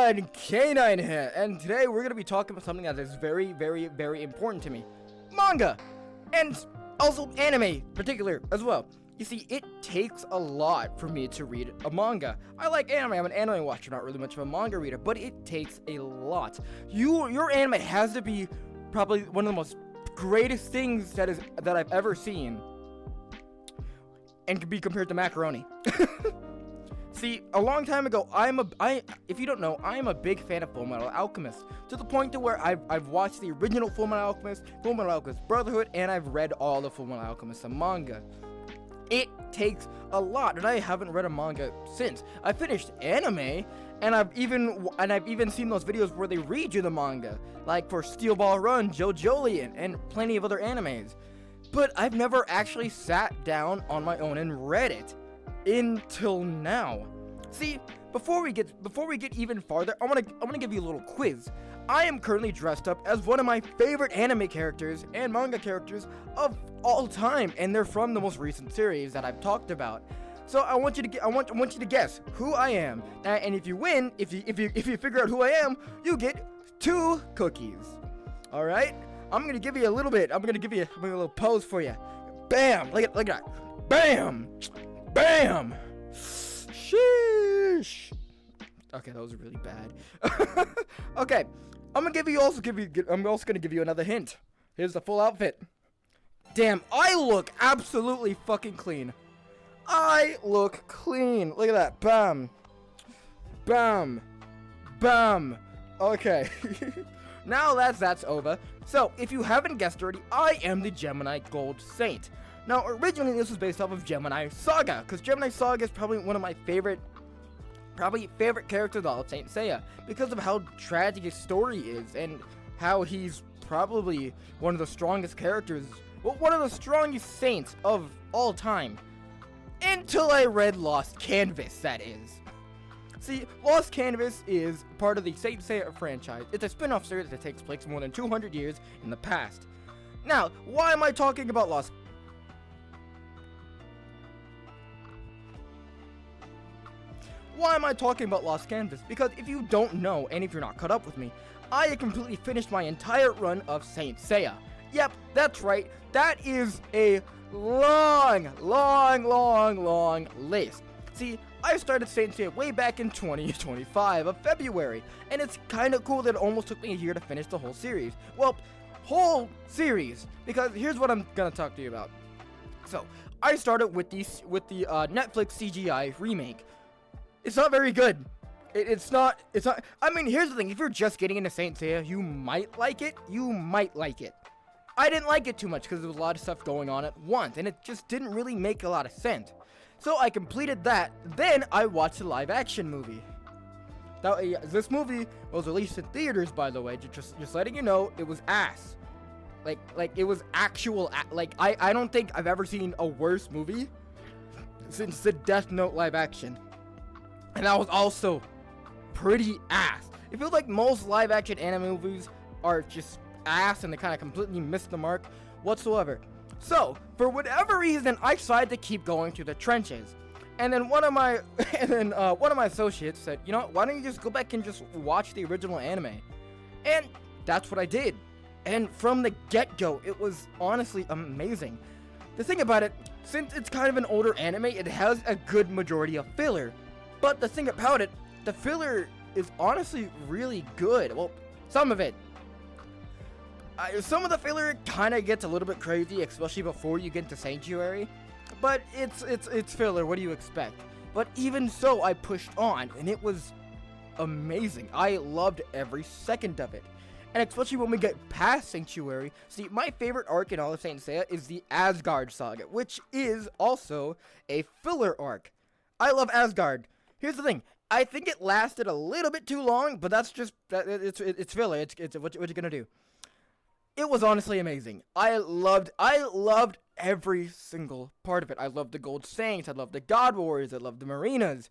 everyone, Canine here, and today we're going to be talking about something that is very, very, very important to me. Manga! And also anime, in particular, as well. You see, it takes a lot for me to read a manga. I like anime, I'm an anime watcher, not really much of a manga reader, but it takes a lot. Your anime has to be probably one of the most greatest things that I've ever seen, and can be compared to macaroni. See, a long time ago, if you don't know, I am a big fan of Fullmetal Alchemist, to the point to where I've watched the original Fullmetal Alchemist Brotherhood, and I've read all the Fullmetal Alchemist manga. It takes a lot, and I haven't read a manga since. I finished anime, and I've even seen those videos where they read you the manga, like for Steel Ball Run, JoJolion, and plenty of other animes. But I've never actually sat down on my own and read it until now. See, before we get even farther, I want to give you a little quiz. I am currently dressed up as one of my favorite anime characters and manga characters of all time, and they're from the most recent series that I've talked about. So I want you to guess who I am, and if you win, if you figure out who I am, you get 2 cookies. All right, I'm gonna give you a little bit. I'm gonna give you a little pose for you. Bam! Look at that. Bam! Bam! Sheesh. Okay, that was really bad. Okay, I'm also gonna give you another hint. Here's the full outfit. Damn, I look absolutely fucking clean. I look clean. Look at that. Bam. Bam. Bam. Okay. Now that's over. So, if you haven't guessed already, I am the Gemini Gold Saint. Now, originally this was based off of Gemini Saga, because Gemini Saga is probably one of my favorite characters of all of Saint Seiya, because of how tragic his story is, and how he's probably one of the strongest characters, well, one of the strongest saints of all time. Until I read Lost Canvas, that is. See, Lost Canvas is part of the Saint Seiya franchise. It's a spin-off series that takes place more than 200 years in the past. Now, why am I talking about Lost Canvas? Because if you don't know, and if you're not caught up with me, I have completely finished my entire run of Saint Seiya. Yep, that's right. That is a long list. See, I started Saint Seiya way back in 2025 of February, and it's kind of cool that it almost took me a year to finish the whole series. Well, whole series, because here's what I'm gonna talk to you about. So, I started with the Netflix CGI remake. It's not very good. It's not, I mean, here's the thing, if you're just getting into Saint Seiya, you might like it. I didn't like it too much because there was a lot of stuff going on at once, and it just didn't really make a lot of sense. So I completed that, then I watched the live action movie. Now, this movie was released in theaters, by the way, just letting you know, it was ass. Like it was actual, I don't think I've ever seen a worse movie since the Death Note live action. And that was also pretty ass. It feels like most live action anime movies are just ass, and they kind of completely missed the mark whatsoever. So, for whatever reason, I decided to keep going to the trenches. And then one of my associates said, you know what, why don't you just go back and just watch the original anime? And that's what I did. And from the get-go, it was honestly amazing. The thing about it, since it's kind of an older anime, it has a good majority of filler. But the thing about it, the filler is honestly really good. Well, some of it. Some of the filler kind of gets a little bit crazy, especially before you get to Sanctuary. But it's filler, what do you expect? But even so, I pushed on, and it was amazing. I loved every second of it. And especially when we get past Sanctuary. See, my favorite arc in all of Saint Seiya is the Asgard Saga, which is also a filler arc. I love Asgard. Here's the thing. I think it lasted a little bit too long, but that's just, it's filler. It's what you gonna do. It was honestly amazing. I loved every single part of it. I loved the Gold Saints. I loved the God Warriors. I loved the Marinas.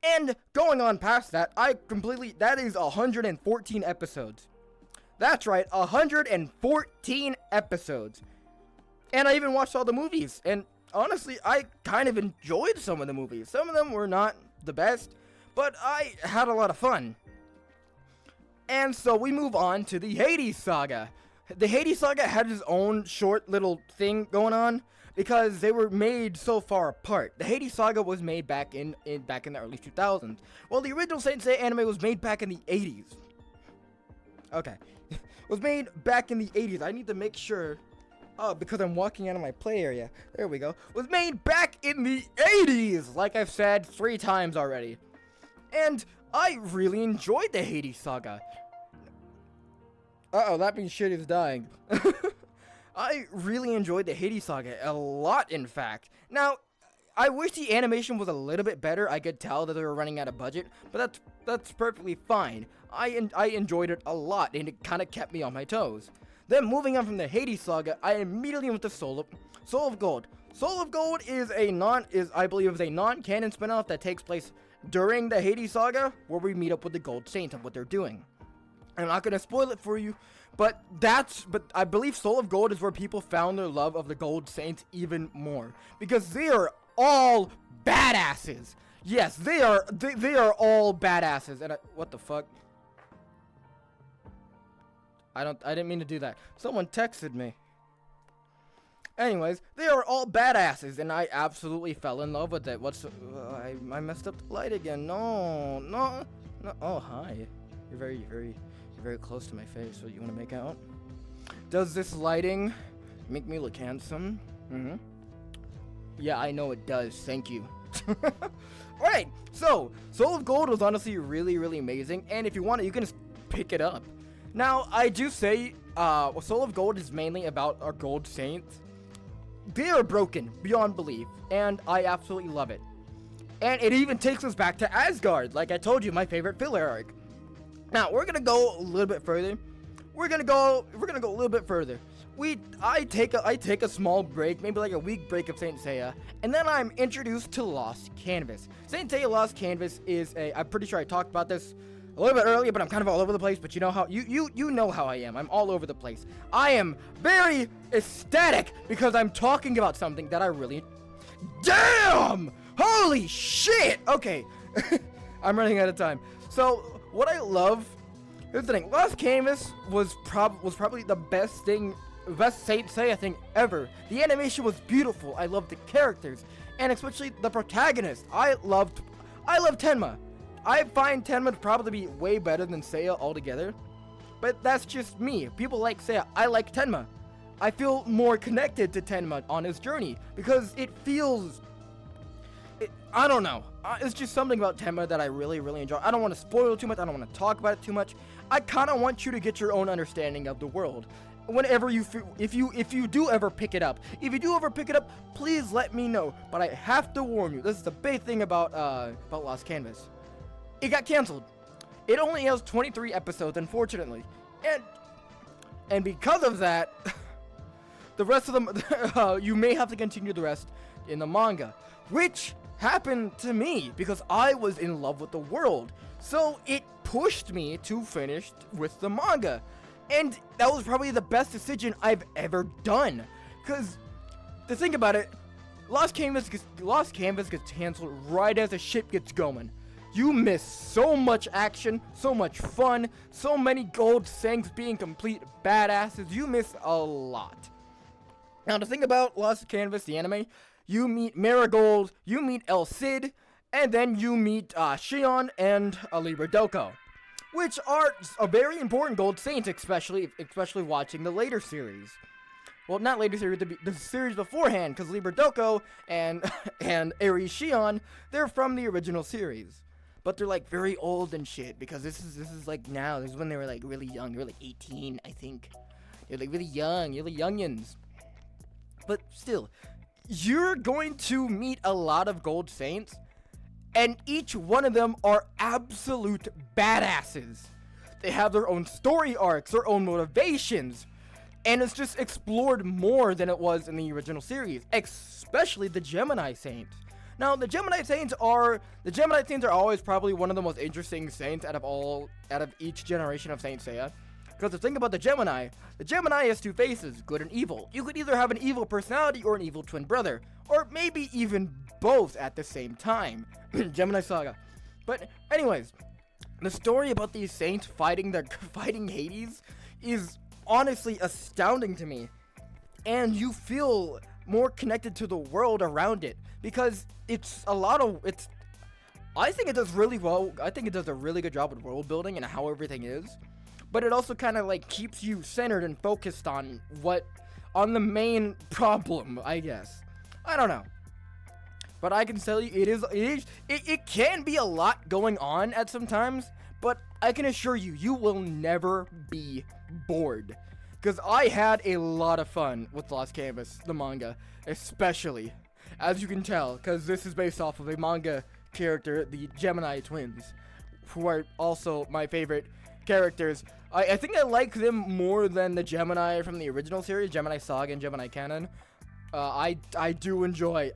And going on past that, that is 114 episodes. That's right, 114 episodes. And I even watched all the movies. And honestly, I kind of enjoyed some of the movies. Some of them were not the best, but I had a lot of fun. And so we move on to the Hades Saga. The Hades Saga had its own short little thing going on because they were made so far apart. The Hades Saga was made back in the early 2000s, while the original Saint Seiya anime was made back in the 80s. Okay, was made back in the 80s. I need to make sure. Oh, because I'm walking out of my play area. There we go. Was made back in the 80s, like I've said 3 times already. And I really enjoyed the Hades Saga. Uh-oh, that means shit is dying. I really enjoyed the Hades Saga a lot, in fact. Now, I wish the animation was a little bit better. I could tell that they were running out of budget, but that's perfectly fine. I enjoyed it a lot, and it kind of kept me on my toes. Then moving on from the Hades Saga, I immediately went to Soul of Gold. Soul of Gold is I believe a non-canon spin-off that takes place during the Hades Saga, where we meet up with the Gold Saints and what they're doing. I'm not gonna spoil it for you, but I believe Soul of Gold is where people found their love of the Gold Saints even more, because they are all badasses. Yes, they are all badasses. And what the fuck? I didn't mean to do that. Someone texted me. Anyways, they are all badasses, and I absolutely fell in love with it. I messed up the light again. No. Oh, hi. You're very close to my face. So you want to make out? Does this lighting make me look handsome? Yeah, I know it does. Thank you. Alright, so Soul of Gold was honestly really amazing, and if you want it, you can just pick it up. Now, I do say, Soul of Gold is mainly about our Gold Saints. They are broken beyond belief, and I absolutely love it. And it even takes us back to Asgard, like I told you, my favorite filler arc. Now, we're gonna go a little bit further. We're gonna go a little bit further. I take a small break, maybe like a week break of Saint Seiya, and then I'm introduced to Lost Canvas. Saint Seiya Lost Canvas is I'm pretty sure I talked about this a little bit earlier, but I'm kind of all over the place. But you know how you know how I am. I'm all over the place. I am very ecstatic because I'm talking about something that I really. Damn! Holy shit! Okay, I'm running out of time. So what I love. Here's the thing. Lost Canvas was probably the best Saint Seiya thing ever. The animation was beautiful. I loved the characters, and especially the protagonist. I love Tenma. I find Tenma to probably be way better than Seiya altogether, but that's just me. People like Seiya. I like Tenma. I feel more connected to Tenma on his journey because it feels. I don't know. It's just something about Tenma that I really enjoy. I don't want to spoil it too much. I don't want to talk about it too much. I kind of want you to get your own understanding of the world. Whenever if you do ever pick it up, please let me know. But I have to warn you. This is the big thing about Lost Canvas. It got canceled. It only has 23 episodes, unfortunately, and because of that, the rest of them you may have to continue the rest in the manga, which happened to me because I was in love with the world. So it pushed me to finish with the manga. And that was probably the best decision I've ever done. Because, to think about it, Lost Canvas gets canceled right as the ship gets going. You miss so much action, so much fun, so many Gold Saints being complete badasses. You miss a lot. Now, to think about Lost Canvas, the anime, you meet Marigold, you meet El Cid, and then you meet Shion and Libra Doko, which are a very important Gold Saints, especially watching the later series. Well, not later series, the series beforehand, because Libra Doko and Aries Shion, they're from the original series. But they're like very old and shit, because this is like now. This is when they were like really young. They were like 18, I think. They're like really young. You're like youngins. But still, you're going to meet a lot of Gold Saints, and each one of them are absolute badasses. They have their own story arcs, their own motivations, and it's just explored more than it was in the original series, especially the Gemini Saints. Now, the Gemini Saints are always probably one of the most interesting Saints out of each generation of Saint Seiya. Because the thing about the Gemini has two faces, good and evil. You could either have an evil personality or an evil twin brother, or maybe even both at the same time. Gemini Saga. But anyways, The story about these saints fighting fighting Hades is honestly astounding to me. And you feel more connected to the world around it because I think it does really well. I think it does a really good job with world building and how everything is. But it also kind of like keeps you centered and focused on the main problem, I guess. I don't know. But I can tell you it can be a lot going on at some times, but I can assure you, you will never be bored. Because I had a lot of fun with Lost Canvas, the manga, especially, as you can tell, because this is based off of a manga character, the Gemini twins, who are also my favorite characters. I think I like them more than the Gemini from the original series, Gemini Saga and Gemini Canon. I do enjoy,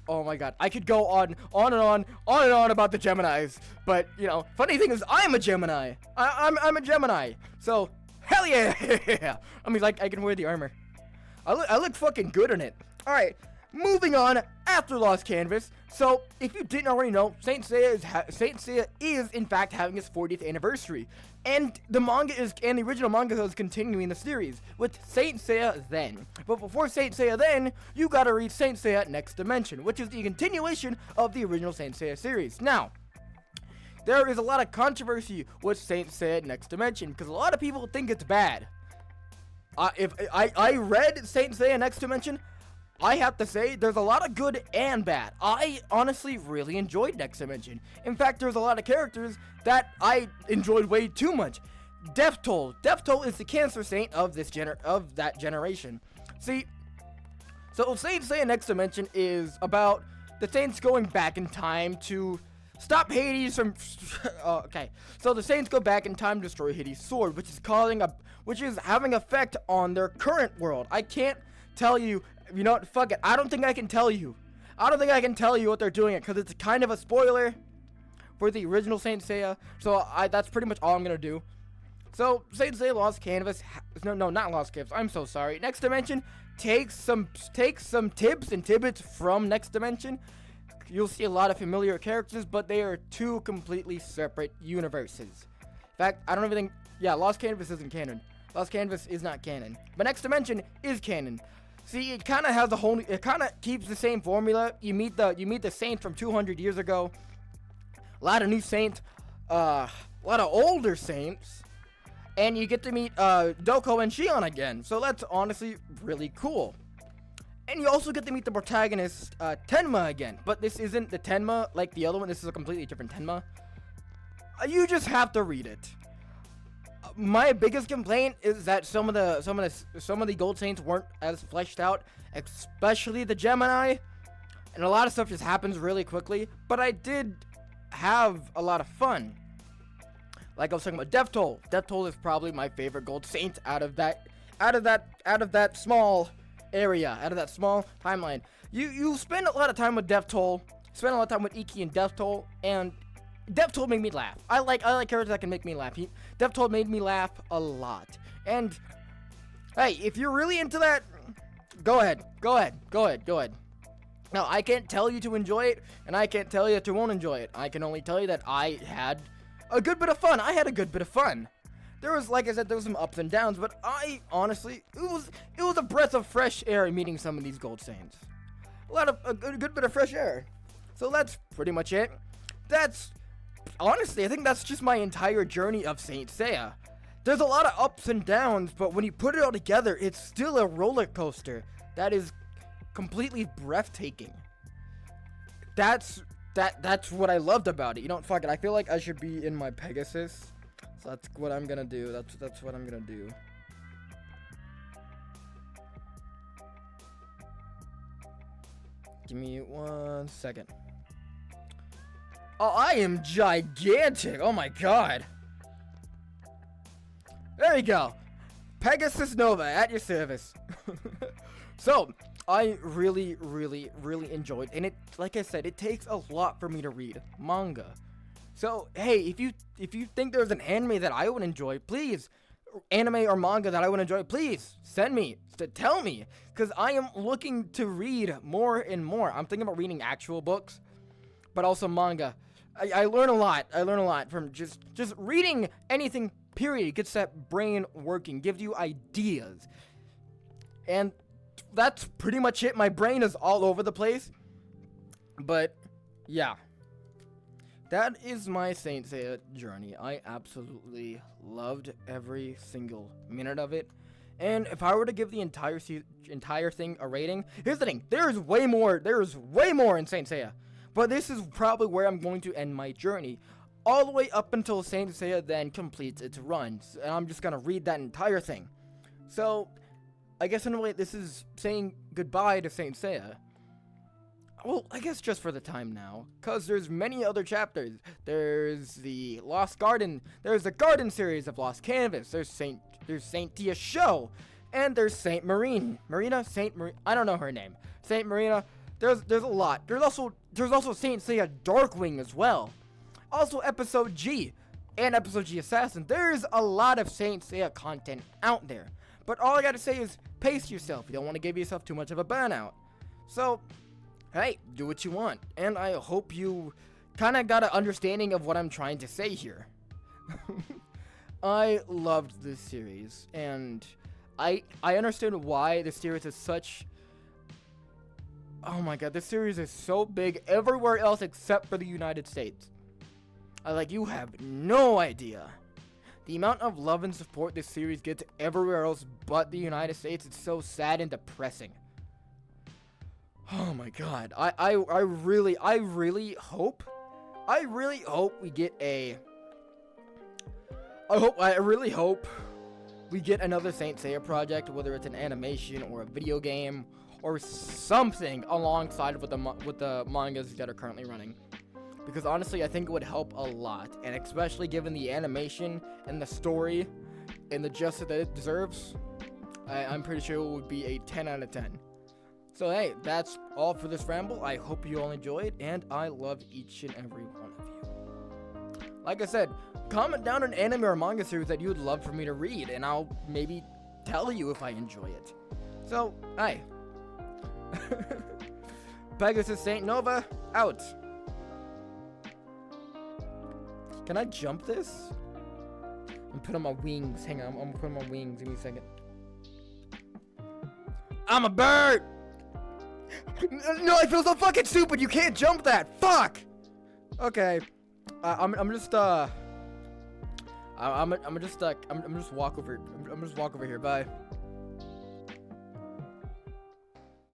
oh my god, I could go on and on about the Geminis, but, you know, funny thing is, I'm a Gemini. I'm a Gemini, so, hell yeah! I mean, like, I can wear the armor. I look fucking good in it. Alright, moving on after Lost Canvas. So, if you didn't already know, Saint Seiya is in fact having its 40th anniversary, and the original manga is continuing the series with Saint Seiya Then. But before Saint Seiya Then, you gotta read Saint Seiya Next Dimension, which is the continuation of the original Saint Seiya series. Now, there is a lot of controversy with Saint Seiya Next Dimension because a lot of people think it's bad. If I read Saint Seiya Next Dimension, I have to say, there's a lot of good and bad. I honestly really enjoyed Next Dimension. In fact, there's a lot of characters that I enjoyed way too much. Death Toll. Death Toll is the cancer saint of that generation. See, so Saint Seiya Next Dimension is about the saints going back in time to stop Hades from... okay, so the saints go back in time to destroy Hades' sword, which is having effect on their current world. I can't tell you... You know what? Fuck it. I don't think I can tell you. What they're doing because it's kind of a spoiler for the original Saint Seiya. So that's pretty much all I'm gonna do. So Saint Seiya Lost Canvas. No, not Lost Canvas. I'm so sorry. Next Dimension takes some tips and tidbits from Next Dimension. You'll see a lot of familiar characters, but they are two completely separate universes. In fact, I don't even think. Yeah, Lost Canvas isn't canon. Lost Canvas is not canon, but Next Dimension is canon. See, it kind of has it kind of keeps the same formula. You meet the saints from 200 years ago. A lot of new saints, a lot of older saints, and you get to meet Doko and Shion again. So that's honestly really cool. And you also get to meet the protagonist, Tenma again. But this isn't the Tenma like the other one. This is a completely different Tenma. You just have to read it. My biggest complaint is that some of the Gold Saints weren't as fleshed out, especially the Gemini, and a lot of stuff just happens really quickly. But I did have a lot of fun. Like I was talking about Death Toll. Death Toll is probably my favorite Gold Saint out of that small area, out of that small timeline. You spend a lot of time with Death Toll, spend a lot of time with Iki and Death Toll, and Death Toll made me laugh. I like characters that can make me laugh. Death Toll made me laugh a lot. And hey, if you're really into that, go ahead. Now, I can't tell you to enjoy it, and I can't tell you that you won't enjoy it. I can only tell you that I had a good bit of fun. There was, like I said, there was some ups and downs, but I honestly, it was a breath of fresh air meeting some of these Gold Saints. A good bit of fresh air. So that's pretty much it. Honestly, I think that's just my entire journey of Saint Seiya. There's a lot of ups and downs, but when you put it all together, it's still a roller coaster that is completely breathtaking. That's what I loved about it. You know, fuck it. I feel like I should be in my Pegasus. So that's what I'm gonna do. That's what I'm gonna do. Give me 1 second. Oh, I am gigantic. Oh my god. There you go. Pegasus Nova at your service. So, I really enjoyed, and it, like I said, it takes a lot for me to read manga. So, hey, if you think there's an anime that I would enjoy, please, anime or manga that I would enjoy, please send me, tell me, because I am looking to read more and more. I'm thinking about reading actual books, but also manga. I learn a lot. I learn a lot from just reading anything, period. Gets that brain working, gives you ideas. And that's pretty much it. My brain is all over the place. But, yeah. That is my Saint Seiya journey. I absolutely loved every single minute of it. And if I were to give the entire thing a rating, here's the thing. There's way more in Saint Seiya. But this is probably where I'm going to end my journey. All the way up until Saint Seiya then completes its run. And I'm just going to read that entire thing. So, I guess in a way this is saying goodbye to Saint Seiya. Well, I guess just for the time now, because there's many other chapters. There's the Lost Garden, there's the Garden series of Lost Canvas, there's Saint Tia Show, and there's Saint Marina, I don't know her name. Saint Marina, there's a lot. There's also Saint Seiya Darkwing as well. Also Episode G and Episode G Assassin. There's a lot of Saint Seiya content out there. But all I gotta say is pace yourself. You don't want to give yourself too much of a burnout. So, hey, do what you want. And I hope you kind of got an understanding of what I'm trying to say here. I loved this series. And I understand why this series is such... Oh my god, this series is so big everywhere else except for the United States. You have no idea. The amount of love and support this series gets everywhere else but the United States, it's so sad and depressing. Oh my god. I really hope we get a... I really hope we get another Saint Seiya project, whether it's an animation or a video game or something alongside with the mangas that are currently running. Because honestly, I think it would help a lot, and especially given the animation and the story and the justice that it deserves, I'm pretty sure it would be a 10 out of 10. So hey, that's all for this ramble. I hope you all enjoyed, and I love each and every one of you. Like I said, comment down an anime or manga series that you would love for me to read, and I'll maybe tell you if I enjoy it. So, hey. Pegasus Saint Nova, out. Can I jump this? I'm putting on my wings. Hang on, I'm putting on my wings. Give me a second. I'm a bird! No, I feel so fucking stupid. You can't jump that. Fuck! Okay. I'm just walk over here. Bye.